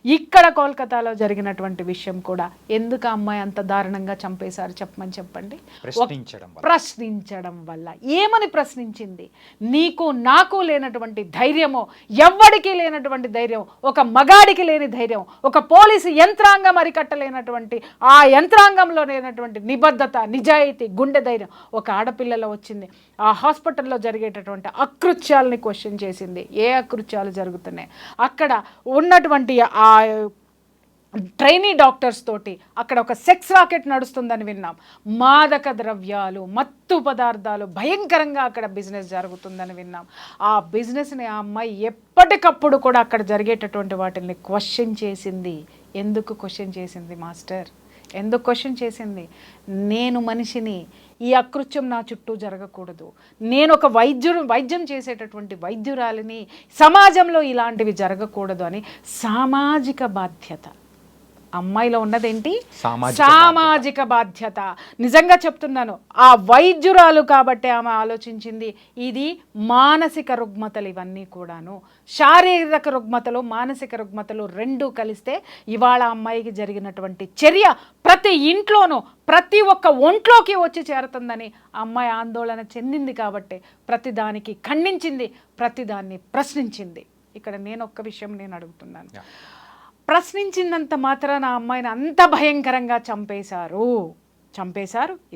ఇక్కడ కోల్కతాలో జరిగినటువంటి విషయం కూడా ఎందుకు ఆ అమ్మాయి అంత దారుణంగా చంపేశారు చెప్పమని చెప్పండి. ప్రశ్నించడం వల్ల. ఏమని ప్రశ్నించింది? నీకు నాకు లేనటువంటి ధైర్యమో, ఎవ్వడికి లేనటువంటి ధైర్యం, ఒక మగాడికి లేని ధైర్యం, ఒక పోలీసు యంత్రాంగం అరికట్టలేనటువంటి ఆ యంత్రాంగంలో లేనటువంటి నిబద్ధత, నిజాయితీ, గుండె ధైర్యం ఒక ఆడపిల్లలో వచ్చింది. ఆ హాస్పిటల్లో జరిగేటటువంటి అకృత్యాలని క్వశ్చన్ చేసింది. ఏ అకృత్యాలు జరుగుతున్నాయి అక్కడ ఉన్నటువంటి ఆ ట్రైనీ డాక్టర్స్ తోటి అక్కడ ఒక సెక్స్ రాకెట్ నడుస్తుందని విన్నాం. మాదక ద్రవ్యాలు, మత్తు పదార్థాలు భయంకరంగా అక్కడ బిజినెస్ జరుగుతుందని విన్నాం. ఆ బిజినెస్ని ఆ అమ్మాయి ఎప్పటికప్పుడు కూడా అక్కడ జరిగేటటువంటి వాటిని క్వశ్చన్ చేసింది. ఎందుకు క్వశ్చన్ చేసింది మాస్టర్? ఎందుకు క్వశ్చన్ చేసింది? నేను మనిషిని, ఈ అకృత్యం నా చుట్టూ జరగకూడదు, నేను ఒక వైద్యం చేసేటటువంటి వైద్యురాలిని, సమాజంలో ఇలాంటివి జరగకూడదు అని సామాజిక బాధ్యత. అమ్మాయిలో ఉన్నదేంటి? సామాజిక బాధ్యత. నిజంగా చెప్తున్నాను, ఆ వైద్యురాలు కాబట్టి ఆమె ఆలోచించింది ఇది మానసిక రుగ్మతలు, ఇవన్నీ కూడాను శారీరక రుగ్మతలు, మానసిక రుగ్మతలు రెండూ కలిస్తే ఇవాళ అమ్మాయికి జరిగినటువంటి చర్య ప్రతి ఇంట్లోనూ, ప్రతి ఒక్క ఒంట్లోకి వచ్చి చేరుతుందని అమ్మాయి ఆందోళన చెందింది కాబట్టి ప్రతిదానికి ఖండించింది, ప్రతిదాన్ని ప్రశ్నించింది. ఇక్కడ నేను ఒక్క విషయం నేను అడుగుతున్నాను, ప్రశ్నించినంత మాత్రాన ఆ అమ్మాయిని అంత భయంకరంగా చంపేశారు,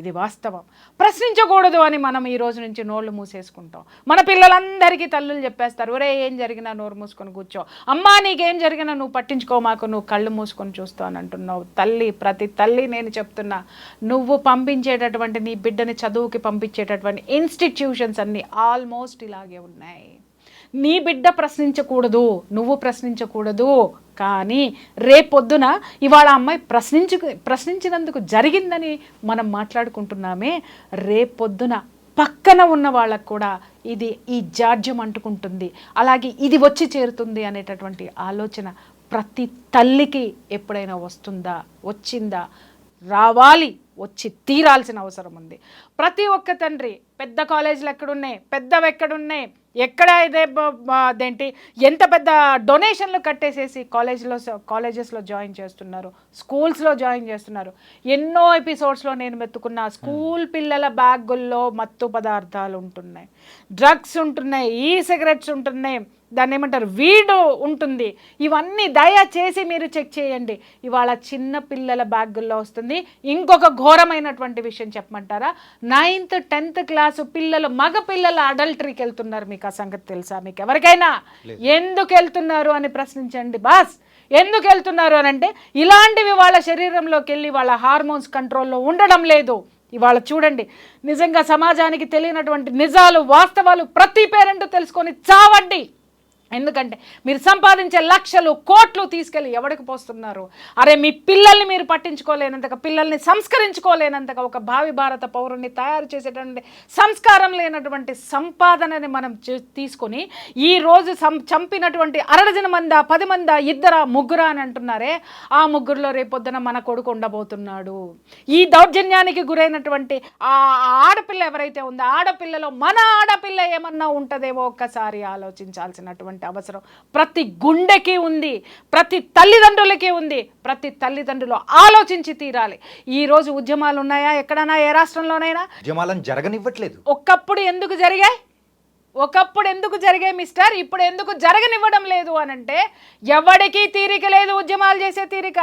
ఇది వాస్తవం. ప్రశ్నించకూడదు అని మనం ఈ రోజు నుంచి నోళ్ళు మూసేసుకుంటాం. మన పిల్లలందరికీ తల్లులు చెప్పేస్తారు, ఒరే ఏం జరిగినా నోరు మూసుకొని కూర్చో, అమ్మా నీకేం జరిగినా నువ్వు పట్టించుకో మాకు, నువ్వు కళ్ళు మూసుకొని చూస్తావు అని అంటున్నావు. తల్లి, ప్రతి తల్లి నేను చెప్తున్నా, నువ్వు పంపించేటటువంటి నీ బిడ్డని చదువుకి పంపించేటటువంటి ఇన్స్టిట్యూషన్స్ అన్నీ ఆల్మోస్ట్ ఇలాగే ఉన్నాయి. నీ బిడ్డ ప్రశ్నించకూడదు, నువ్వు ప్రశ్నించకూడదు, కానీ రేపొద్దున ఇవాళ అమ్మాయి ప్రశ్నించినందుకు జరిగిందని మనం మాట్లాడుకుంటున్నామే, రేపొద్దున పక్కన ఉన్న వాళ్ళకు కూడా ఈ జాడ్యం అంటుకుంటుంది, అలాగే ఇది వచ్చి చేరుతుంది అనేటటువంటి ఆలోచన ప్రతి తల్లికి ఎప్పుడైనా వచ్చిందా? రావాలి, వచ్చి తీరాల్సిన అవసరం ఉంది. ప్రతి ఒక్క తండ్రి, పెద్ద కాలేజీలు ఎక్కడున్నాయి, పెద్దవి ఎక్కడున్నాయి, ఎక్కడ అదేంటి ఎంత పెద్ద డొనేషన్లు కట్టేసేసి కాలేజెస్లో జాయిన్ చేస్తున్నారు, స్కూల్స్లో జాయిన్ చేస్తున్నారు. ఎన్నో ఎపిసోడ్స్లో నేను వెతుకున్న స్కూల్ పిల్లల బ్యాగుల్లో మత్తు పదార్థాలు ఉంటున్నాయి, డ్రగ్స్ ఉంటున్నాయి, సిగరెట్స్ ఉంటున్నాయి, దాన్ని ఏమంటారు వీడు ఉంటుంది. ఇవన్నీ దయచేసి మీరు చెక్ చేయండి. ఇవాళ చిన్న పిల్లల బ్యాగుల్లో వస్తుంది. ఇంకొక ఘోరమైనటువంటి విషయం చెప్పమంటారా? 9th 10th క్లాసు పిల్లలు, మగ పిల్లలు అడల్టరీకి వెళ్తున్నారు. మీకు ఆ సంగతి తెలుసా? మీకు ఎవరికైనా ఎందుకు వెళ్తున్నారు అని ప్రశ్నించండి బాస్. ఎందుకు వెళ్తున్నారు అని అంటే ఇలాంటివి వాళ్ళ శరీరంలోకి వెళ్ళి వాళ్ళ హార్మోన్స్ కంట్రోల్లో ఉండడం లేదు. ఇవాళ చూడండి, నిజంగా సమాజానికి తెలియనటువంటి నిజాలు, వాస్తవాలు ప్రతి పేరెంట్ తెలుసుకొని చావండి. ఎందుకంటే మీరు సంపాదించే లక్షలు, కోట్లు తీసుకెళ్ళి ఎవరికి పోస్తున్నారు? అరే మీ పిల్లల్ని మీరు పట్టించుకోలేనంతగా, పిల్లల్ని సంస్కరించుకోలేనంతగా, ఒక భావి భారత పౌరుణ్ణి తయారు చేసేటువంటి సంస్కారం లేనటువంటి సంపాదనని మనం తీసుకొని ఈరోజు చంపినటువంటి 60 మందా, 10 మందా, 2 ముగ్గురా అని అంటున్నారే, ఆ ముగ్గురులో రేపొద్దున మన కొడుకు ఉండబోతున్నాడు. ఈ దౌర్జన్యానికి గురైనటువంటి ఆ ఆడపిల్ల ఎవరైతే ఉందో, ఆడపిల్లలో మన ఆడపిల్ల ఏమన్నా ఉంటుందేమో ఒక్కసారి ఆలోచించాల్సినటువంటి అవసరం ప్రతి గుండెకి ఉంది, ప్రతి తల్లిదండ్రులకి ఉంది. ప్రతి తల్లిదండ్రులు ఆలోచించి తీరాలి. ఈ రోజు ఉద్యమాలు ఉన్నాయా ఎక్కడైనా? ఏ రాష్ట్రంలోనైనా ఉద్యమాలను జరగనివ్వట్లేదు. ఒకప్పుడు ఎందుకు జరిగాయి మిస్టర్, ఇప్పుడు ఎందుకు జరగనివ్వడం లేదు అనంటే ఎవడికి తీరిక లేదు ఉద్యమాలు చేసే తీరిక,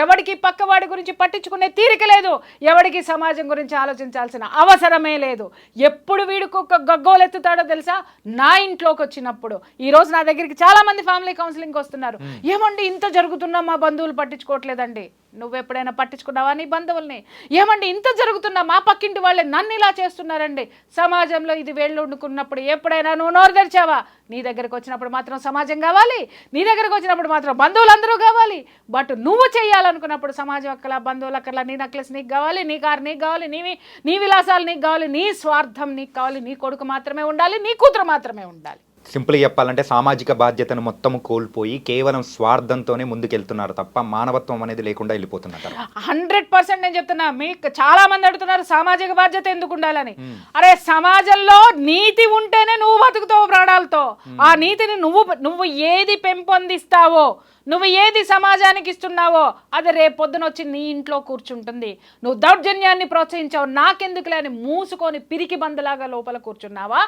ఎవడికి పక్కవాడి గురించి పట్టించుకునే తీరిక లేదు, ఎవడికి సమాజం గురించి ఆలోచించాల్సిన అవసరమే లేదు. ఎప్పుడు వీడికి ఒక గగ్గోలెత్తుతాడో తెలుసా? నా ఇంట్లోకి వచ్చినప్పుడు. ఈరోజు నా దగ్గరికి చాలామంది ఫ్యామిలీ కౌన్సిలింగ్కి వస్తున్నారు. ఏమండి ఇంత జరుగుతున్నా మా బంధువులు పట్టించుకోవట్లేదండి. నువ్వు ఎప్పుడైనా పట్టించుకున్నావా నీ బంధువుల్ని? ఏమండి ఇంత జరుగుతున్నా మా పక్కింటి వాళ్ళే నన్ను ఇలా చేస్తున్నారండి. సమాజంలో ఇది వేళ్ళు వండుకున్నప్పుడు ఎప్పుడైనా నువ్వు నోరు తెరిచావా? నీ దగ్గరకు వచ్చినప్పుడు మాత్రం సమాజం కావాలి, నీ దగ్గరకు వచ్చినప్పుడు మాత్రం బంధువులందరూ కావాలి. బట్ నువ్వు చేయాలనుకున్నప్పుడు సమాజం అక్కల, బంధువులు అక్కల, నీ నెక్లెస్ నీకు కావాలి, నీ కారు నీకు కావాలి, నీ విలాసాలు నీకు కావాలి, నీ స్వార్థం నీకు కావాలి, నీ కొడుకు మాత్రమే ఉండాలి, నీ కూతురు మాత్రమే ఉండాలి. సింపుల్గా చెప్పాలంటే సామాజిక బాధ్యతను మొత్తం కోల్పోయి కేవలం స్వార్థంతోనే ముందుకెళ్తున్నారు తప్ప మానవత్వం అనేది లేకుండా వెళ్ళిపోతున్నారు. 100% నేను చెప్తున్నా. మీకు చాలా మంది అడుగుతున్నారు సామాజిక బాధ్యత ఎందుకు ఉండాలని. అరే సమాజంలో నీతి ఉంటేనే నువ్వు బతుకుతావు ప్రాణాలతో. ఆ నీతిని నువ్వు ఏది పెంపొందిస్తావో, నువ్వు ఏది సమాజానికి ఇస్తున్నావో అది రేపు పొద్దున వచ్చి నీ ఇంట్లో కూర్చుంటుంది. నువ్వు దౌర్జన్యాన్ని ప్రోత్సహించావు, నాకెందుకులే అని మూసుకొని పిరికి బందులాగా లోపల కూర్చున్నావా?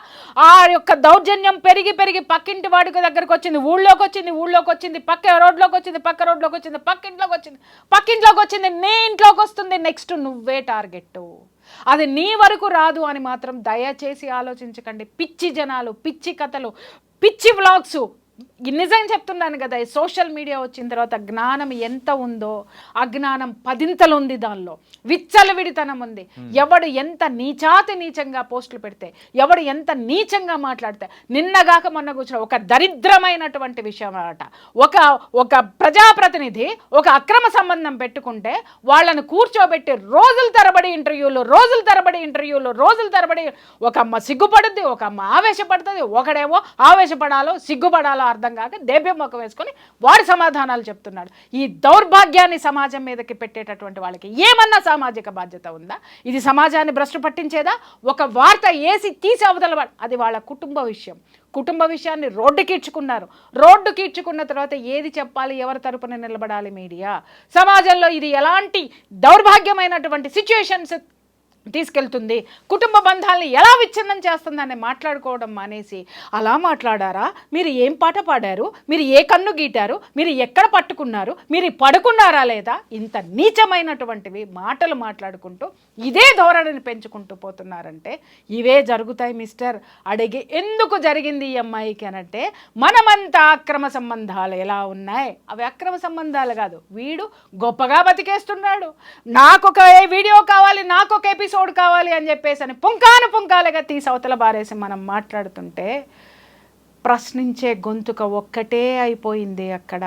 ఆ యొక్క దౌర్జన్యం పెరిగి పక్కింటి వాడికి దగ్గరకు వచ్చింది, ఊళ్ళోకి వచ్చింది, పక్క రోడ్లోకి వచ్చింది, పక్కింట్లోకి వచ్చింది, నీ ఇంట్లోకి వస్తుంది. నెక్స్ట్ నువ్వే టార్గెట్. అది నీ వరకు రాదు అని మాత్రం దయచేసి ఆలోచించకండి. పిచ్చి జనాలు, పిచ్చి కథలు, పిచ్చి వ్లాగ్స్. నిజం చెప్తున్నాను కదా, ఈ సోషల్ మీడియా వచ్చిన తర్వాత జ్ఞానం ఎంత ఉందో అజ్ఞానం 10 ఉంది. దానిలో విచ్చలవిడితనం ఉంది. ఎవడు ఎంత నీచంగా పోస్టులు పెడితే, ఎవడు ఎంత నీచంగా మాట్లాడితే, నిన్నగాక మొన్న కూర్చున్న ఒక దరిద్రమైనటువంటి విషయం అన్నమాట. ఒక ప్రజాప్రతినిధి ఒక అక్రమ సంబంధం పెట్టుకుంటే వాళ్ళను కూర్చోబెట్టి రోజుల తరబడి ఇంటర్వ్యూలు ఒక అమ్మ సిగ్గుపడుద్ది, ఒక అమ్మ ఆవేశపడుతుంది, ఒకడేమో ఆవేశపడాలో సిగ్గుపడాలో అర్థం కాక దేభ్యం ముఖం వేసుకొని వాడి సమాధానాలు చెప్తున్నాడు. ఈ దౌర్భాగ్యాన్ని సమాజం మీదకి పెట్టేటటువంటి వాళ్ళకి ఏమన్నా సామాజిక బాధ్యత ఉందా? ఇది సమాజాన్ని భ్రష్టు పట్టించేదా? ఒక వార్త వేసి తీసి అవతల అది వాళ్ళ కుటుంబ విషయాన్ని రోడ్డుకి ఇచ్చుకున్న తర్వాత ఏది చెప్పాలి, ఎవరి తరపున నిలబడాలి మీడియా? సమాజంలో ఇది ఎలాంటి దౌర్భాగ్యమైనటువంటి సిచ్యుయేషన్స్ తీసుకెళ్తుంది, కుటుంబ బంధాలని ఎలా విచ్ఛిన్నం చేస్తుందని మాట్లాడుకోవడం మానేసి అలా మాట్లాడారా, మీరు ఏం పాట పాడారు, మీరు ఏ కన్ను గీటారు, మీరు ఎక్కడ పట్టుకున్నారు, మీరు పడుకున్నారా లేదా, ఇంత నీచమైనటువంటివి మాటలు మాట్లాడుకుంటూ ఇదే ధోరణిని పెంచుకుంటూ పోతున్నారంటే ఇవే జరుగుతాయి మిస్టర్. అడిగి ఎందుకు జరిగింది ఈ అమ్మాయికి అనంటే, మనమంతా అక్రమ సంబంధాలు ఎలా ఉన్నాయి, అవి అక్రమ సంబంధాలు కాదు, వీడు గొప్పగా బతికేస్తున్నాడు, నాకొక వీడియో కావాలి, నాకొక ఎపిసోడ్ కావాలి అని చెప్పేసి అని పుంకాలుగా తీసి అవతల బారేసి మనం మాట్లాడుతుంటే ప్రశ్నించే గొంతుక ఒక్కటే అయిపోయింది అక్కడ.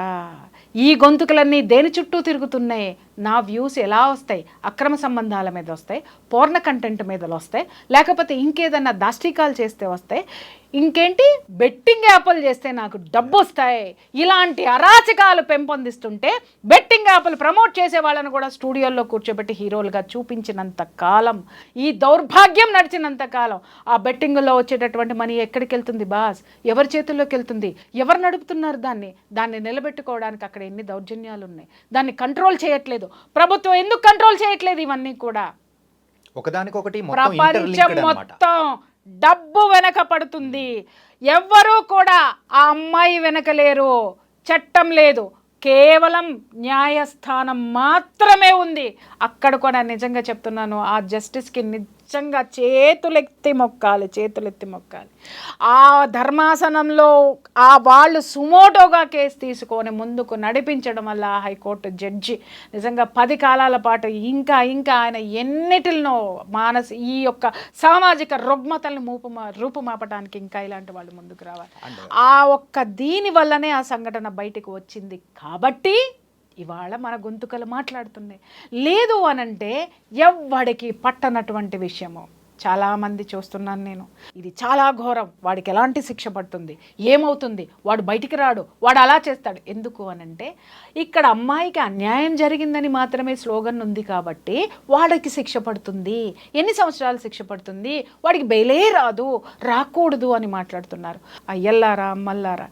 ఈ గొంతుకలన్నీ దేని చుట్టూ తిరుగుతున్నాయి? నా వ్యూస్ ఎలా వస్తాయి? అక్రమ సంబంధాల మీద వస్తాయి, పోర్న కంటెంట్ మీద వస్తాయి, లేకపోతే ఇంకేదన్నా దాష్టికాలు చేస్తే వస్తాయి, ఇంకేంటి బెట్టింగ్ యాప్లు చేస్తే నాకు డబ్బు వస్తాయి. ఇలాంటి అరాచకాలు పెంపొందిస్తుంటే బెట్టింగ్ యాప్లు ప్రమోట్ చేసే వాళ్ళని కూడా స్టూడియోల్లో కూర్చోబెట్టి హీరోలుగా చూపించినంత కాలం, ఈ దౌర్భాగ్యం నడిచినంత కాలం ఆ బెట్టింగ్లో వచ్చేటటువంటి మనీ ఎక్కడికి వెళ్తుంది బాస్? ఎవరి చేతుల్లోకి వెళ్తుంది? ఎవరు నడుపుతున్నారు దాన్ని నిలబెట్టుకోవడానికి అక్కడ ఎన్ని దౌర్జన్యాలు ఉన్నాయి. దాన్ని కంట్రోల్ చేయట్లేదు ప్రభుత్వం. ఎందుకు కంట్రోల్ చేయట్లేదు? ఇవన్నీ కూడా ఒకదానికొకటి ప్రపంచం మొత్తం డబ్బు వెనక పడుతుంది. ఎవ్వరూ కూడా ఆ అమ్మాయి వెనక లేరు. చట్టం లేదు, కేవలం న్యాయస్థానం మాత్రమే ఉంది. అక్కడ కూడా నిజంగా చెప్తున్నాను, ఆ జస్టిస్కి నిజంగా చేతులెత్తి మొక్కాలి. ఆ ధర్మాసనంలో వాళ్ళు సుమోటోగా కేసు తీసుకొని ముందుకు నడిపించడం వల్ల హైకోర్టు జడ్జి నిజంగా 10 కాలాల పాటు ఇంకా ఆయన ఎన్నిటినో ఈ యొక్క సామాజిక రుగ్మతల్ని రూపుమాపడానికి ఇంకా ఇలాంటి వాళ్ళు ముందుకు రావాలి. ఆ ఒక్క దీని వల్లనే ఆ సంఘటన బయటకు వచ్చింది కాబట్టి ఇవాళ మన గొంతుకలు మాట్లాడుతున్నాయి. లేదు అనంటే ఎవ్వడికి పట్టనటువంటి విషయము చాలామంది చూస్తున్నాను నేను. ఇది చాలా ఘోరం, వాడికి ఎలాంటి శిక్ష పడుతుంది, ఏమవుతుంది, వాడు బయటికి రాడు, వాడు అలా చేస్తాడు. ఎందుకు అనంటే ఇక్కడ అమ్మాయికి అన్యాయం జరిగిందని మాత్రమే స్లోగన్ ఉంది కాబట్టి వాడికి శిక్ష పడుతుంది. ఎన్ని సంవత్సరాలు శిక్ష పడుతుంది, వాడికి బెయిలే రాకూడదు అని మాట్లాడుతున్నారు. అయ్యల్లారా అమ్మల్లారా,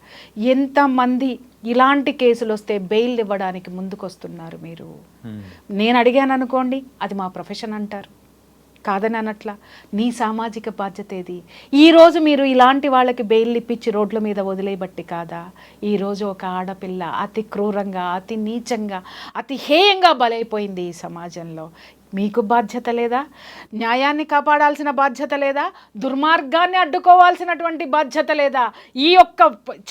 ఎంతమంది ఇలాంటి కేసులు వస్తే బెయిల్ ఇవ్వడానికి ముందుకొస్తున్నారు మీరు? నేను అడిగాను అనుకోండి, అది మా ప్రొఫెషన్ అంటారు, కాదని అనట్లా. నీ సామాజిక బాధ్యత ఏది? ఈరోజు మీరు ఇలాంటి వాళ్ళకి బెయిల్ ఇప్పించి రోడ్ల మీద వదిలేయబట్టి కాదా ఈరోజు ఒక ఆడపిల్ల అతి క్రూరంగా, అతి నీచంగా, అతి హేయంగా బలైపోయింది ఈ సమాజంలో? మీకు బాధ్యత లేదా? న్యాయాన్ని కాపాడాల్సిన బాధ్యత లేదా? దుర్మార్గాన్ని అడ్డుకోవాల్సినటువంటి బాధ్యత లేదా? ఈ యొక్క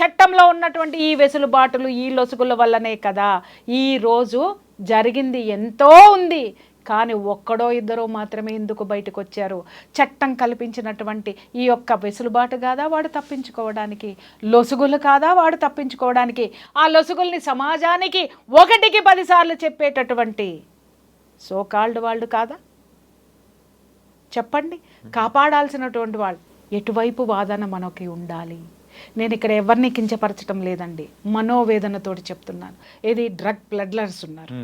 చట్టంలో ఉన్నటువంటి ఈ వెసులుబాటులు, ఈ లొసుగుల వల్లనే కదా ఈరోజు జరిగింది. ఎంతో ఉంది, కానీ ఒక్కడో ఇద్దరో మాత్రమే ఎందుకు బయటకు వచ్చారు? చట్టం కల్పించినటువంటి ఈ యొక్క వెసులుబాటు కాదా వాడు తప్పించుకోవడానికి? లొసుగులు కాదా వాడు తప్పించుకోవడానికి? ఆ లొసుగుల్ని సమాజానికి 1కి 10 సార్లు చెప్పేటటువంటి సోకాల్డ్ వాళ్ళు కాదా? చెప్పండి. కాపాడాల్సినటువంటి వాళ్ళు ఎటువైపు వాదన మనకి ఉండాలి? నేను ఇక్కడ ఎవరిని కించపరచడం లేదండి, మనోవేదనతోటి చెప్తున్నాను. ఏది డ్రగ్ ప్లడ్లర్స్ ఉన్నారు,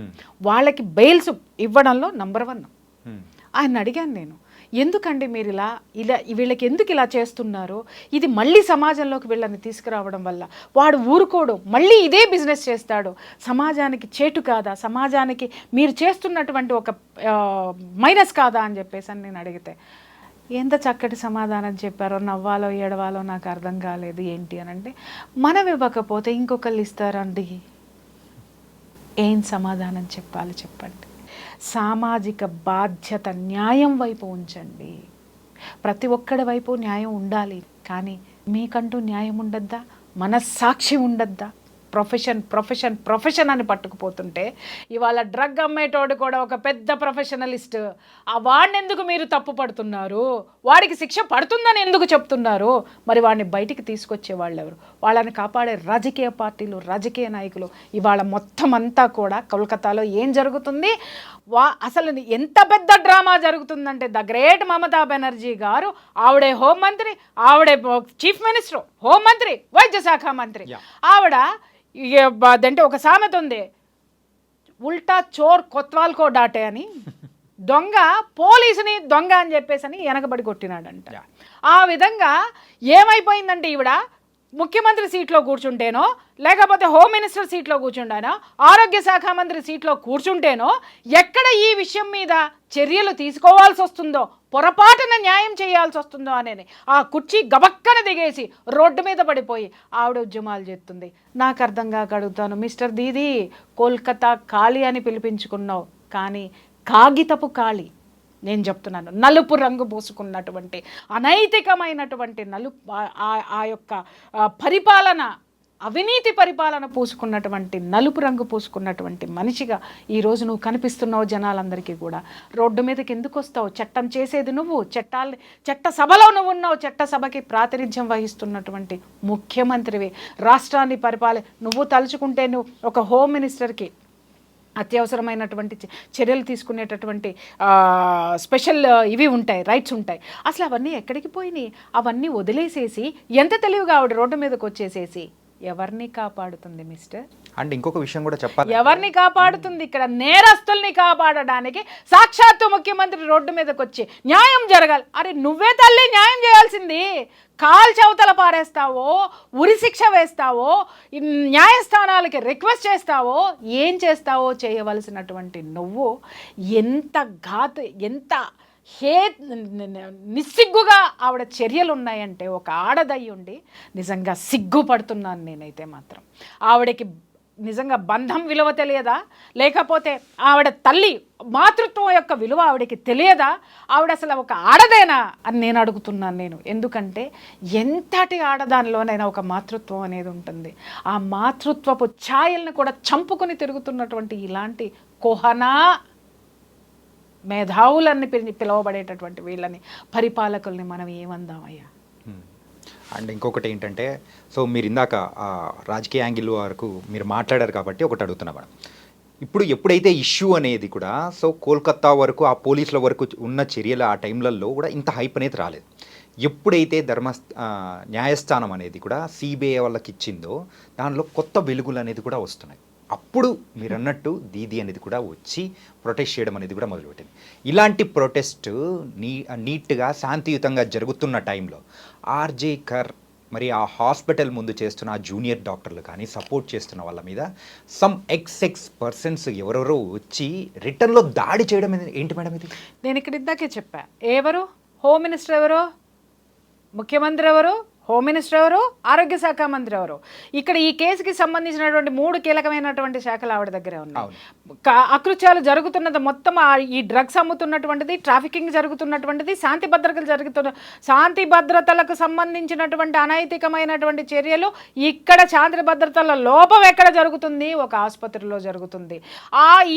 వాళ్ళకి బెయిల్స్ ఇవ్వడంలో నంబర్ 1. ఆయన అడిగాను నేను, ఎందుకండి మీరు ఇలా వీళ్ళకి ఎందుకు ఇలా చేస్తున్నారు, ఇది మళ్ళీ సమాజంలోకి వీళ్ళని తీసుకురావడం వల్ల వాడు ఊరుకోడు, మళ్ళీ ఇదే బిజినెస్ చేస్తాడు, సమాజానికి చేటు కాదా, సమాజానికి మీరు చేస్తున్నటువంటి ఒక మైనస్ కాదా అని చెప్పేసి నేను అడిగితే ఎంత చక్కటి సమాధానం చెప్పారో, నవ్వాలో ఏడవాలో నాకు అర్థం కాలేదు. ఏంటి అని అంటే, మనం ఇవ్వకపోతే ఇంకొకళ్ళు ఇస్తారండి. ఏం సమాధానం చెప్పాలి చెప్పండి? సామాజిక బాధ్యత, న్యాయం వైపు ఉంచండి. ప్రతి ఒక్కడి వైపు న్యాయం ఉండాలి, కానీ మీకంటూ న్యాయం ఉండద్దా, మనస్సాక్షి ఉండద్దా? ప్రొఫెషన్ అని పట్టుకుపోతుంటే ఇవాళ డ్రగ్ అమ్మేటోడు కూడా ఒక పెద్ద ప్రొఫెషనలిస్ట్. వాడిని ఎందుకు మీరు తప్పు పడుతున్నారు? వాడికి శిక్ష పడుతుందని ఎందుకు చెప్తున్నారు? మరి వాడిని బయటికి తీసుకొచ్చే వాళ్ళు ఎవరు? వాళ్ళని కాపాడే రాజకీయ పార్టీలు, రాజకీయ నాయకులు. ఇవాళ మొత్తం అంతా కూడా కోల్కతాలో ఏం జరుగుతుంది, అసలు ఎంత పెద్ద డ్రామా జరుగుతుందంటే, ద గ్రేట్ మమతా బెనర్జీ గారు, ఆవిడే హోంమంత్రి, ఆవిడే చీఫ్ మినిస్టర్, హోంమంత్రి, వైద్య శాఖ మంత్రి, ఆవిడ అదంటే ఒక సామెత ఉంది, ఉల్టా చోర్ కొత్వాల్కో డాటే అని. దొంగ పోలీసుని దొంగ అని చెప్పేసి అని వెనకబడి కొట్టినాడంట. ఆ విధంగా ఏమైపోయిందంటే, ఈవిడ ముఖ్యమంత్రి సీట్లో కూర్చుంటేనో, లేకపోతే హోమ్ మినిస్టర్ సీట్లో కూర్చుంటానో, ఆరోగ్య శాఖ మంత్రి సీట్లో కూర్చుంటేనో, ఎక్కడ ఈ విషయం మీద చర్యలు తీసుకోవాల్సి వస్తుందో, పొరపాటున న్యాయం చేయాల్సి వస్తుందో అనేది ఆ కుర్చీ గబక్కన దిగేసి రోడ్డు మీద పడిపోయి ఆవిడ ఉద్యమాలు చేస్తుంది. నాకు అర్థం కాక అడుగుతాను, మిస్టర్ దీదీ, కోల్కతా ఖాళీ అని పిలిపించుకున్నావు, కానీ కాగితపు ఖాళీ. నేను చెప్తున్నాను, నలుపు రంగు పూసుకున్నటువంటి అనైతికమైనటువంటి ఆ యొక్క పరిపాలన, అవినీతి పరిపాలన పూసుకున్నటువంటి, నలుపు రంగు పూసుకున్నటువంటి మనిషిగా ఈరోజు నువ్వు కనిపిస్తున్నావు జనాలందరికీ కూడా. రోడ్డు మీదకి ఎందుకు వస్తావు? చట్టం చేసేది నువ్వు, చట్ట సభలో నువ్వు ఉన్నావు, చట్ట సభకి ప్రాతినిధ్యం వహిస్తున్నటువంటి ముఖ్యమంత్రివి, రాష్ట్రాన్ని నువ్వు తలుచుకుంటే నువ్వు ఒక హోమ్ మినిస్టర్కి అత్యవసరమైనటువంటి చర్యలు తీసుకునేటటువంటి స్పెషల్ ఇవి ఉంటాయి, రైట్స్ ఉంటాయి. అసలు అవన్నీ ఎక్కడికి పోయినాయి? అవన్నీ వదిలేసేసి ఎంత తెలివిగా ఆవిడ రోడ్డు మీదకి వచ్చేసేసి ఎవరిని కాపాడుతుంది మిస్టర్? అండ్ ఇంకొక విషయం కూడా చెప్పాలి, ఎవరిని కాపాడుతుంది? ఇక్కడ నేరస్తుల్ని కాపాడడానికి సాక్షాత్తు ముఖ్యమంత్రి రోడ్డు మీదకి వచ్చి న్యాయం జరగాలి. అరే నువ్వే తల్లి న్యాయం చేయాల్సింది. కాల్చవతల పారేస్తావో, ఉరిశిక్ష వేస్తావో, న్యాయస్థానాలకి రిక్వెస్ట్ చేస్తావో, ఏం చేస్తావో చేయవలసినటువంటి నువ్వు ఎంత నిస్సిగ్గుగా ఆవిడ చర్యలు ఉన్నాయంటే, ఒక ఆడదయ్యి ఉండి నిజంగా సిగ్గుపడుతున్నాను నేనైతే మాత్రం. ఆవిడకి నిజంగా బంధం విలువ తెలియదా? లేకపోతే ఆవిడ తల్లి మాతృత్వం యొక్క విలువ ఆవిడకి తెలియదా? ఆవిడ అసలు ఒక ఆడదేనా అని నేను అడుగుతున్నాను. ఎందుకంటే ఎంతటి ఆడదానిలోనైనా ఒక మాతృత్వం అనేది ఉంటుంది. ఆ మాతృత్వపు ఛాయల్ని కూడా చంపుకొని తిరుగుతున్నటువంటి ఇలాంటి కోహనా మేధావులన్నీ పిలువబడేటటువంటి వీళ్ళని, పరిపాలకుల్ని మనం ఏమందామయ్యా? అండ్ ఇంకొకటి ఏంటంటే, సో మీరు ఇందాక రాజకీయ యాంగిల్ వరకు మీరు మాట్లాడారు కాబట్టి ఒకటి అడుగుతున్నా మేడం. ఇప్పుడు ఎప్పుడైతే ఇష్యూ అనేది కూడా, సో కోల్కతా వరకు ఆ పోలీసుల వరకు ఉన్న చర్యలు ఆ టైంలలో కూడా ఇంత హైప్ అనేది రాలేదు. ఎప్పుడైతే న్యాయస్థానం అనేది కూడా సిబిఐ వాళ్ళకి ఇచ్చిందో, దానిలో కొత్త వెలుగులు అనేది కూడా వస్తున్నాయి. అప్పుడు మీరు అన్నట్టు దీదీ అనేది కూడా వచ్చి ప్రొటెస్ట్ చేయడం అనేది కూడా మొదలుపెట్టింది. ఇలాంటి ప్రొటెస్ట్ నీట్గా శాంతియుతంగా జరుగుతున్న టైంలో ఆర్జే కర్ మరి ఆ హాస్పిటల్ ముందు చేస్తున్న ఆ జూనియర్ డాక్టర్లు కానీ సపోర్ట్ చేస్తున్న వాళ్ళ మీద సమ్ పర్సన్స్ ఎవరెవరో వచ్చి రిటర్న్లో దాడి చేయడం ఏంటి మేడం ఇది? నేను ఇక్కడ ఇందాకే చెప్పా, ఎవరు హోమ్ మినిస్టర్ ఎవరు, ముఖ్యమంత్రి ఎవరు, హోమ్ మినిస్టర్ ఎవరు, ఆరోగ్య శాఖ మంత్రి ఎవరు? ఇక్కడ ఈ కేసుకి సంబంధించినటువంటి 3 కీలకమైనటువంటి శాఖలు ఆవిడ దగ్గరే ఉన్నాయి. అకృత్యాలు జరుగుతున్నది మొత్తం ఈ డ్రగ్స్ అమ్ముతున్నటువంటిది, ట్రాఫికింగ్ జరుగుతున్నటువంటిది, శాంతి భద్రతలకు సంబంధించినటువంటి అనైతికమైనటువంటి చర్యలు, ఇక్కడ శాంతి భద్రతల లోపం ఎక్కడ జరుగుతుంది? ఒక ఆసుపత్రిలో జరుగుతుంది.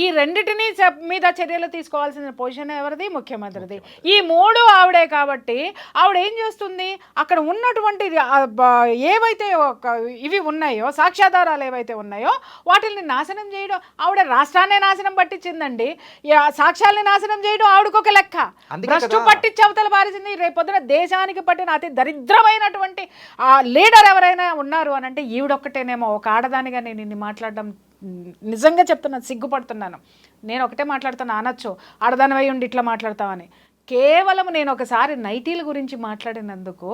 ఈ రెండిటిని మీద చర్యలు తీసుకోవాల్సిన పొజిషన్ ఎవరిది? ముఖ్యమంత్రిది. ఈ 3 ఆవిడే. కాబట్టి ఆవిడ ఏం చేస్తుంది, అక్కడ ఉన్నటువంటి ఉన్నటువంటి ఏవైతే ఇవి ఉన్నాయో సాక్ష్యాధారాలు ఏవైతే ఉన్నాయో వాటిని నాశనం చేయడం, ఆవిడ రాష్ట్రాన్ని నాశనం పట్టించిందండి. సాక్ష్యాలని నాశనం చేయడం ఆవిడకు ఒక లెక్క, భ్రష్టు పట్టించి అవతల పారేసింది. రేపొద్దున దేశానికి పట్టిన అతి దరిద్రమైనటువంటి లీడర్ ఎవరైనా ఉన్నారు అని అంటే ఈవిడొక్కటేనేమో. ఒక ఆడదానిగా నేను ఇన్ని మాట్లాడడం నిజంగా చెప్తున్నాను, సిగ్గుపడుతున్నాను. నేను ఒకటే మాట్లాడుతున్నా, అనొచ్చు ఆడదానివై ఉండి ఇట్లా మాట్లాడతామని. కేవలం నేను ఒకసారి నైటీల గురించి మాట్లాడినందుకు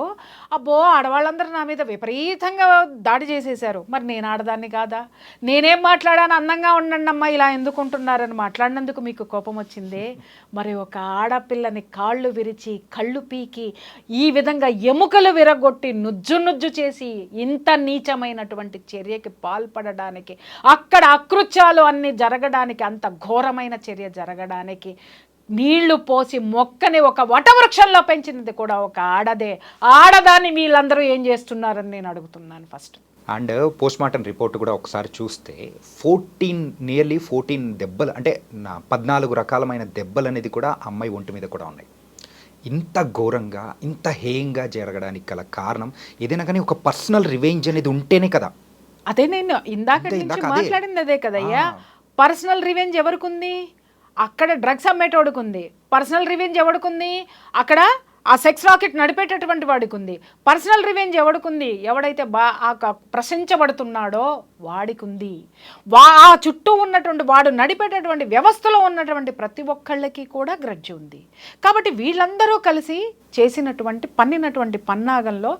అబ్బో ఆడవాళ్ళందరూ నా మీద విపరీతంగా దాడి చేసేశారు. మరి నేను ఆడదాన్ని కాదా? నేనేం మాట్లాడాను? అందంగా ఉండండి అమ్మా ఇలా ఎందుకుంటున్నారని మాట్లాడినందుకు మీకు కోపం వచ్చిందే. మరి ఒక ఆడపిల్లని కాళ్ళు విరిచి కళ్ళు పీకి ఈ విధంగా ఎముకలు విరగొట్టి నుజ్జు చేసి ఇంత నీచమైనటువంటి చర్యకి పాల్పడడానికి, అక్కడ అకృత్యాలు అన్నీ జరగడానికి, అంత ఘోరమైన చర్య జరగడానికి నీళ్లు పోసి మొక్కని ఒక వటవృక్షంలో పెంచినది కూడా ఒక ఆడదే. ఆడదాన్ని వీళ్ళందరూ ఏం చేస్తున్నారని నేను అడుగుతున్నాను first. And post mortem report కూడా ఒకసారి చూస్తే నియర్లీ 14 దెబ్బలు, అంటే 14 రకాలమైన దెబ్బలు అనేది కూడా అమ్మాయి ఒంటి మీద కూడా ఉన్నాయి. ఇంత ఘోరంగా ఇంత హేయంగా జరగడానికి గల కారణం ఏదైనా కానీ ఒక పర్సనల్ రివెంజ్ అనేది ఉంటేనే కదా. అదే నేను ఇందాక మాట్లాడింది అదే కదయ్యా. పర్సనల్ రివెంజ్ ఎవరికి ఉంది? అక్కడ డ్రగ్స్ అమ్మేటోడికి ఉంది. పర్సనల్ రివెంజ్ ఎవడికి ఉంది? అక్కడ ఆ సెక్స్ రాకెట్ నడిపేటటువంటి వాడికి ఉంది. పర్సనల్ రివెంజ్ ఎవడికి ఉంది? ఎవడైతే ప్రశంసబడుతున్నాడో వాడికి ఉంది. ఆ చుట్టూ ఉన్నటువంటి వాడు నడిపేటటువంటి వ్యవస్థలో ఉన్నటువంటి ప్రతి ఒక్కళ్ళకి కూడా గ్రడ్జ్ ఉంది. కాబట్టి వీళ్ళందరూ కలిసి పన్నినటువంటి పన్నాగంలో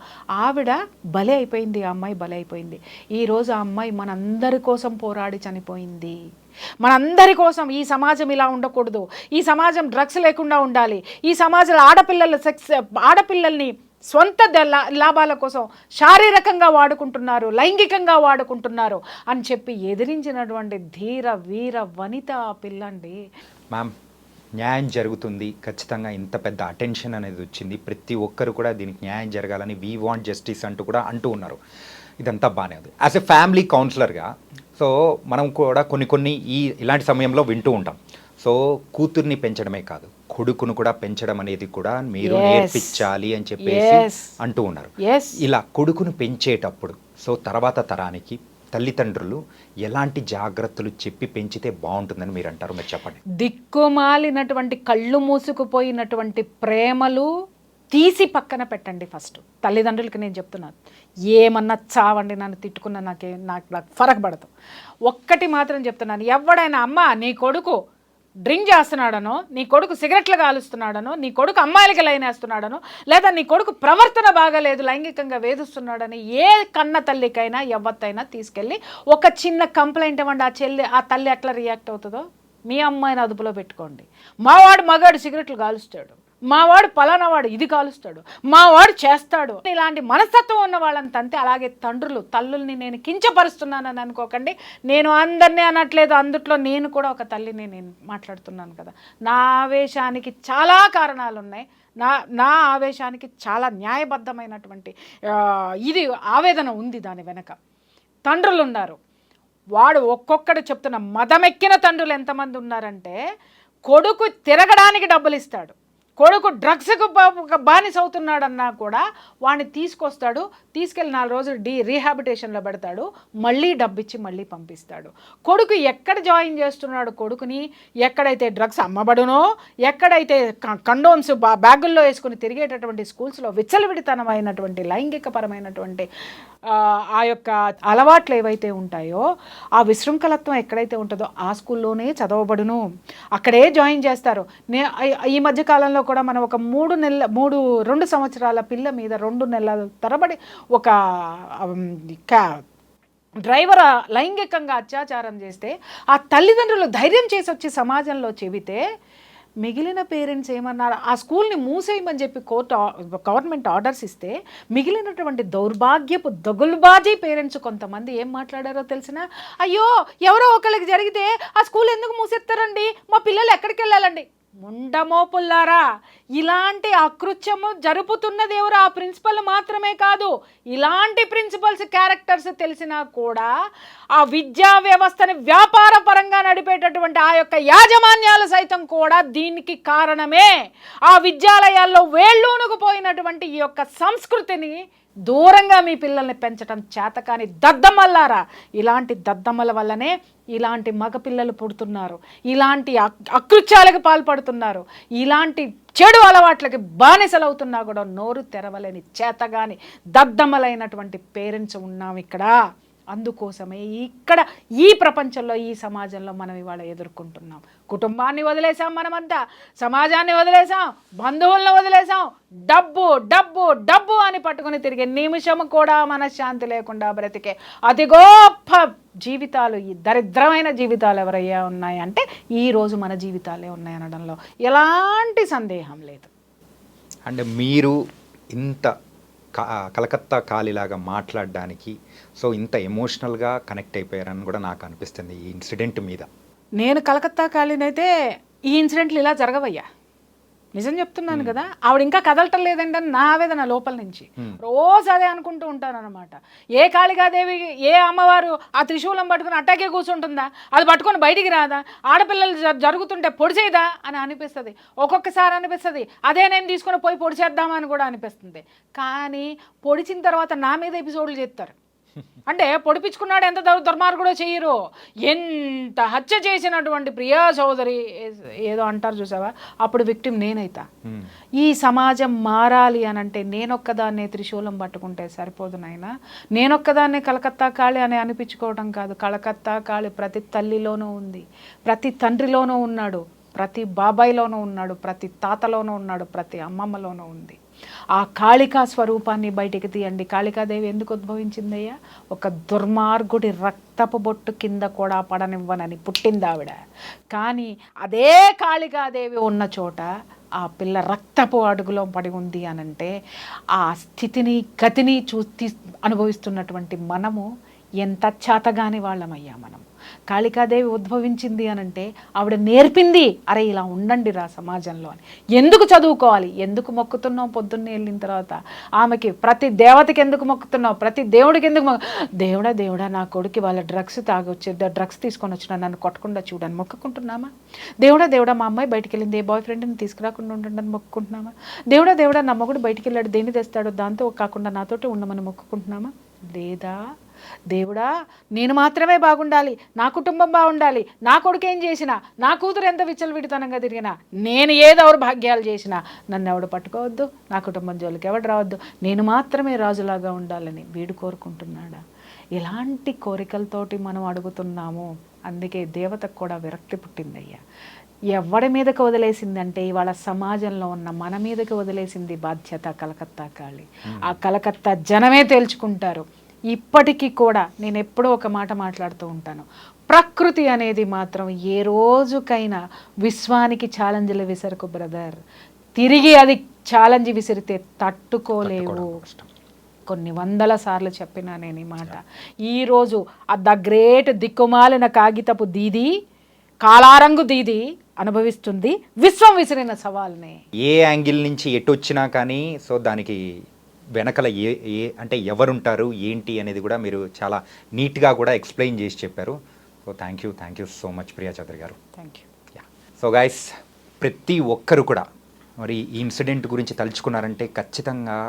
ఆవిడ బలే అయిపోయింది. ఆ అమ్మాయి బలే అయిపోయింది. ఈరోజు ఆ అమ్మాయి మనందరి కోసం పోరాడి చనిపోయింది. మనందరి కోసం. ఈ సమాజం ఇలా ఉండకూడదు, ఈ సమాజం డ్రగ్స్ లేకుండా ఉండాలి, ఈ సమాజంలో ఆడపిల్లల్ని స్వంత లాభాల కోసం శారీరకంగా వాడుకుంటున్నారు, లైంగికంగా వాడుకుంటున్నారు అని చెప్పి ఎదిరించినటువంటి ధీర వీర వనిత ఆ పిల్లండి. మ్యామ్, న్యాయం జరుగుతుంది ఖచ్చితంగా. ఇంత పెద్ద అటెన్షన్ అనేది వచ్చింది, ప్రతి ఒక్కరు కూడా దీనికి న్యాయం జరగాలని వీ వాంట్ జస్టిస్ అంటూ ఉన్నారు. ఇదంతా బాగానే ఉంది. యాజ్ ఎ ఫ్యామిలీ కౌన్సిలర్గా సో మనం కూడా కొన్ని ఇలాంటి సమయంలో వింటూ ఉంటాం. సో కూతుర్ని పెంచడమే కాదు, కొడుకును కూడా పెంచడం అనేది కూడా మీరు నేర్పించాలి అని చెప్పేసి అంటూ ఉన్నారు. ఇలా కొడుకును పెంచేటప్పుడు సో తర్వాత తరానికి తల్లిదండ్రులు ఎలాంటి జాగ్రత్తలు చెప్పి పెంచితే బాగుంటుందని మీరు అంటారు? మీరు చెప్పండి. దిక్కుమాలినటువంటి కళ్ళు మూసుకుపోయినటువంటి ప్రేమలు తీసి పక్కన పెట్టండి. ఫస్ట్ తల్లిదండ్రులకి నేను చెప్తున్నాను, ఏమన్నా చావండి, నన్ను తిట్టుకున్నా నాకు ఫరక్ పడదు. ఒక్కటి మాత్రం చెప్తున్నాను, ఎవడైనా అమ్మ నీ కొడుకు డ్రింక్ చేస్తున్నాడనో, నీ కొడుకు సిగరెట్లు కాలుస్తున్నాడనో, నీ కొడుకు అమ్మాయిలకి లైన్ వేస్తున్నాడనో, లేదా నీ కొడుకు ప్రవర్తన బాగాలేదు లైంగికంగా వేధిస్తున్నాడని ఏ కన్న తల్లికైనా ఎవత్తైనా తీసుకెళ్ళి ఒక చిన్న కంప్లైంట్ ఇవ్వండి. ఆ తల్లి ఎట్లా రియాక్ట్ అవుతుందో మీ అమ్మాయిని అదుపులో పెట్టుకోండి. మగాడు సిగరెట్లు కాలుస్తాడు, మావాడు పలానా వాడు ఇది కాలుస్తాడు, మావాడు చేస్తాడు, ఇలాంటి మనస్తత్వం ఉన్న వాళ్ళని తంతే. అలాగే తల్లుల్ని నేను కించపరుస్తున్నానని అనుకోకండి. నేను అందరినీ అనట్లేదు, అందుట్లో నేను కూడా ఒక తల్లిని నేను మాట్లాడుతున్నాను కదా. నా ఆవేశానికి చాలా కారణాలు ఉన్నాయి. నా ఆవేశానికి చాలా న్యాయబద్ధమైనటువంటి ఆవేదన ఉంది దాని వెనక. తండ్రులు ఉన్నారు, వాడు ఒక్కొక్కడు చెప్తున్న మదమెక్కిన తండ్రులు ఎంతమంది ఉన్నారంటే, కొడుకు తిరగడానికి డబ్బులు ఇస్తాడు, కొడుకు డ్రగ్స్కు బానిస అవుతున్నాడన్నా కూడా వాడిని తీసుకెళ్ళి 4 రోజులు రీహాబిటేషన్లో పెడతాడు, మళ్ళీ డబ్బిచ్చి మళ్ళీ పంపిస్తాడు. కొడుకు ఎక్కడ జాయిన్ చేస్తున్నాడు కొడుకుని, ఎక్కడైతే డ్రగ్స్ అమ్మబడునో, ఎక్కడైతే కండోమ్స్ బ్యాగుల్లో వేసుకుని తిరిగేటటువంటి స్కూల్స్లో విచ్చలవిడితనమైనటువంటి లైంగికపరమైనటువంటి ఆ యొక్క అలవాట్లు ఏవైతే ఉంటాయో, ఆ విశృంఖలత్వం ఎక్కడైతే ఉంటుందో ఆ స్కూల్లోనే చదవబడును, అక్కడే జాయిన్ చేస్తారు. ఈ మధ్యకాలంలో కూడా మనం ఒక 2 సంవత్సరాల పిల్ల మీద 2 నెలల తరబడి ఒక డ్రైవర్ లైంగికంగా అత్యాచారం చేస్తే ఆ తల్లిదండ్రులు ధైర్యం చేసి వచ్చి సమాజంలో చెబితే మిగిలిన పేరెంట్స్ ఏమన్నారు, ఆ స్కూల్ని మూసేయమని చెప్పి గవర్నమెంట్ ఆర్డర్స్ ఇస్తే మిగిలినటువంటి దౌర్భాగ్యపు దగులుబాజీ పేరెంట్స్ కొంతమంది ఏం మాట్లాడారో తెలిసిన, అయ్యో ఎవరో ఒకరికి జరిగితే ఆ స్కూల్ ఎందుకు మూసేస్తారండి, మా పిల్లలు ఎక్కడికి వెళ్ళాలండి. ముండమోపుల్లారా, ఇలాంటి అకృత్యము జరుపుతున్నది ఎవరు? ఆ ప్రిన్సిపల్ మాత్రమే కాదు, ఇలాంటి ప్రిన్సిపల్స్ క్యారెక్టర్స్ తెలిసినా కూడా ఆ విద్యా వ్యవస్థని వ్యాపార పరంగా నడిపేటటువంటి ఆ యొక్క యాజమాన్యాలు సైతం కూడా దీనికి కారణమే. ఆ విద్యాలయాల్లో వేళ్ళూనుకుపోయినటువంటి ఈ యొక్క సంస్కృతిని దూరంగా మీ పిల్లల్ని పెంచడం చేతకాని దద్దమ్మల్లారా. ఇలాంటి దద్దమ్మల వల్లనే ఇలాంటి మగపిల్లలు పుడుతున్నారు, ఇలాంటి అకృత్యాలకు పాల్పడుతున్నారు, ఇలాంటి చెడు అలవాట్లకి బానిసలవుతున్నా కూడా నోరు తెరవలేని చేతగాని దద్దమ్మలైనటువంటి పేరెంట్స్ ఉన్నాం ఇక్కడ. అందుకోసమే ఇక్కడ ఈ ప్రపంచంలో, ఈ సమాజంలో మనం ఇవాళ ఎదుర్కొంటున్నాం. కుటుంబాన్ని వదిలేసాం, మనమంతా సమాజాన్ని వదిలేసాం, బంధువులను వదిలేసాం, డబ్బు డబ్బు డబ్బు అని పట్టుకుని తిరిగే నిమిషము కూడా మనశ్శాంతి లేకుండా బ్రతికే అతి గొప్ప జీవితాలు, ఈ దరిద్రమైన జీవితాలు ఎవరయ్యా ఉన్నాయంటే ఈరోజు మన జీవితాలే ఉన్నాయనడంలో ఎలాంటి సందేహం లేదు. అండ్ మీరు ఇంత కలకత్తా కాలిలాగా మాట్లాడడానికి సో ఇంత ఎమోషనల్గా కనెక్ట్ అయిపోయారని కూడా నాకు అనిపిస్తుంది ఈ ఇన్సిడెంట్ మీద. నేను కలకత్తా కాలినైతే ఈ ఇన్సిడెంట్లు ఇలా జరగవయ్యా, నిజం చెప్తున్నాను కదా. ఆవిడ ఇంకా కదలటం లేదంటే నా ఆవేదన లోపల నుంచి రోజు అదే అనుకుంటూ ఉంటాను అనమాట. ఏ కాళికాదేవి, ఏ అమ్మవారు ఆ త్రిశూలం పట్టుకుని అట్టాకే కూర్చుంటుందా? అది పట్టుకొని బయటికి రాదా? ఆడపిల్లలు జరుగుతుంటే పొడిచేదా అని అనిపిస్తుంది. ఒక్కొక్కసారి అనిపిస్తుంది అదే నేను తీసుకొని పోయి పొడిచేద్దామని కూడా అనిపిస్తుంది. కానీ పొడిచిన తర్వాత నా మీద ఎపిసోడ్లు చేస్తారు. అంటే పొడిపించుకున్నాడు ఎంత దుర్మార్గుడో చెయ్యరు. ఎంత హత్య చేసినటువంటి ప్రియా చౌదరి ఏదో అంటారు చూసావా, అప్పుడు విక్టిమ్ నేనైతా. ఈ సమాజం మారాలి అని అంటే నేనొక్కదాన్నే త్రిశూలం పట్టుకుంటే సరిపోదు నాయనా. నేనొక్కదాన్నే కలకత్తా కాళి అని అనిపించుకోవడం కాదు. కలకత్తా కాళి ప్రతి తల్లిలోనూ ఉంది, ప్రతి తండ్రిలోనూ ఉన్నాడు, ప్రతి బాబాయిలోనూ ఉన్నాడు, ప్రతి తాతలోనూ ఉన్నాడు, ప్రతి అమ్మమ్మలోనూ ఉంది. ఆ కాళికా స్వరూపాన్ని బయటికి తీయండి. కాళికాదేవి ఎందుకు ఉద్భవించిందయ్యా? ఒక దుర్మార్గుడి రక్తపు బొట్టు కింద కూడా పడనివ్వనని పుట్టింది ఆవిడ. కానీ అదే కాళికాదేవి ఉన్న చోట ఆ పిల్ల రక్తపు అడుగులో పడి ఉంది అనంటే ఆ స్థితిని గతిని చూసి అనుభవిస్తున్నటువంటి మనము ఎంత చేతగాని వాళ్ళమయ్యా మనం. కాళికాదేవి ఉద్భవించింది అనంటే ఆవిడ నేర్పింది, అరే ఇలా ఉండండి రా సమాజంలో అని. ఎందుకు చదువుకోవాలి, ఎందుకు మొక్కుతున్నావు పొద్దున్నే వెళ్ళిన తర్వాత ఆమెకి? ప్రతి దేవతకి ఎందుకు మొక్కుతున్నావు, ప్రతి దేవుడికి ఎందుకు దేవుడా దేవుడా నా కొడుకు వాళ్ళ డ్రగ్స్ తీసుకొని వచ్చినా నన్ను కొట్టకుండా చూడని మొక్కుకుంటున్నామా? దేవుడా దేవుడా మా అమ్మాయి బయటికి వెళ్ళింది, ఏ బాయ్ ఫ్రెండ్ని తీసుకురాకుండా ఉండండి మొక్కుకుంటున్నామా? దేవుడా దేవుడా నా మొగుడు బయటికి వెళ్ళాడు, దేన్ని తెస్తాడు, దాంతో కాకుండా నాతోటి ఉండమని మొక్కుకుంటున్నామా? లేదా దేవుడా నేను మాత్రమే బాగుండాలి, నా కుటుంబం బాగుండాలి, నా కొడుకు ఏం చేసినా, నా కూతురు ఎంత విచ్చలవిడితనంగా తిరిగినా, నేను ఏ దౌర్భాగ్యాలు చేసినా నన్ను ఎవడు పట్టుకోవద్దు, నా కుటుంబం జోలికి ఎవడు రావద్దు, నేను మాత్రమే రాజులాగా ఉండాలని వీడు కోరుకుంటున్నాడా? ఎలాంటి కోరికలతోటి మనం అడుగుతున్నాము. అందుకే దేవతకు కూడా విరక్తి పుట్టిందయ్యా. ఎవడి మీదకి వదిలేసిందంటే ఇవాళ సమాజంలో ఉన్న మన మీదకి వదిలేసింది బాధ్యత కలకత్తా కాళి. ఆ కలకత్తా జనమే తేల్చుకుంటారు. ఇప్పటికీ కూడా నేను ఎప్పుడూ ఒక మాట మాట్లాడుతూ ఉంటాను, ప్రకృతి అనేది మాత్రం ఏ రోజుకైనా విశ్వానికి ఛాలెంజ్లు విసరకు బ్రదర్. తిరిగి అది ఛాలెంజ్ విసిరితే తట్టుకోలేవు. కొన్ని వందల సార్లు చెప్పినా నేను ఈ మాట. ఈరోజు ద గ్రేట్ దిక్కుమాలిన కాగితపు దీది, కాలారంగు దీది అనుభవిస్తుంది విశ్వం విసిరిన సవాల్ని. ఏ యాంగిల్ నుంచి ఎటు వచ్చినా కానీ సో దానికి వెనకల ఏ అంటే ఎవరుంటారు ఏంటి అనేది కూడా మీరు చాలా నీట్గా కూడా ఎక్స్ప్లెయిన్ చేసి చెప్పారు. So thank you so much Priya Chaudhary garu. Thank you. So guys, ప్రతి ఒక్కరు కూడా మరి ఈ ఇన్సిడెంట్ గురించి తలుచుకున్నారంటే ఖచ్చితంగా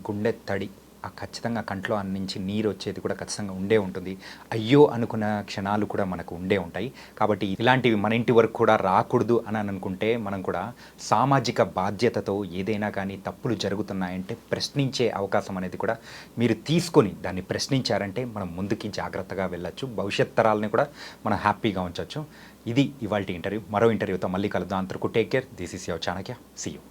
గుండె తడి, ఖచ్చితంగా కంట్లో నుంచి నీరు వచ్చేది కూడా ఖచ్చితంగా ఉండే ఉంటుంది. అయ్యో అనుకున్న క్షణాలు కూడా మనకు ఉండే ఉంటాయి. కాబట్టి ఇలాంటివి మన ఇంటి వరకు కూడా రాకూడదు అని అనుకుంటే మనం కూడా సామాజిక బాధ్యతతో ఏదైనా కానీ తప్పులు జరుగుతున్నాయంటే ప్రశ్నించే అవకాశం అనేది కూడా మీరు తీసుకొని దాన్ని ప్రశ్నించారంటే మనం ముందుకి జాగ్రత్తగా వెళ్ళొచ్చు. భవిష్యత్ తరాలని కూడా మనం హ్యాపీగా ఉంచవచ్చు. ఇది ఇవాల్టి ఇంటర్వ్యూ. మరో ఇంటర్వ్యూతో మళ్ళీ కలుద్దాం. అంతవరకు take care. This is your Chanakya. See you.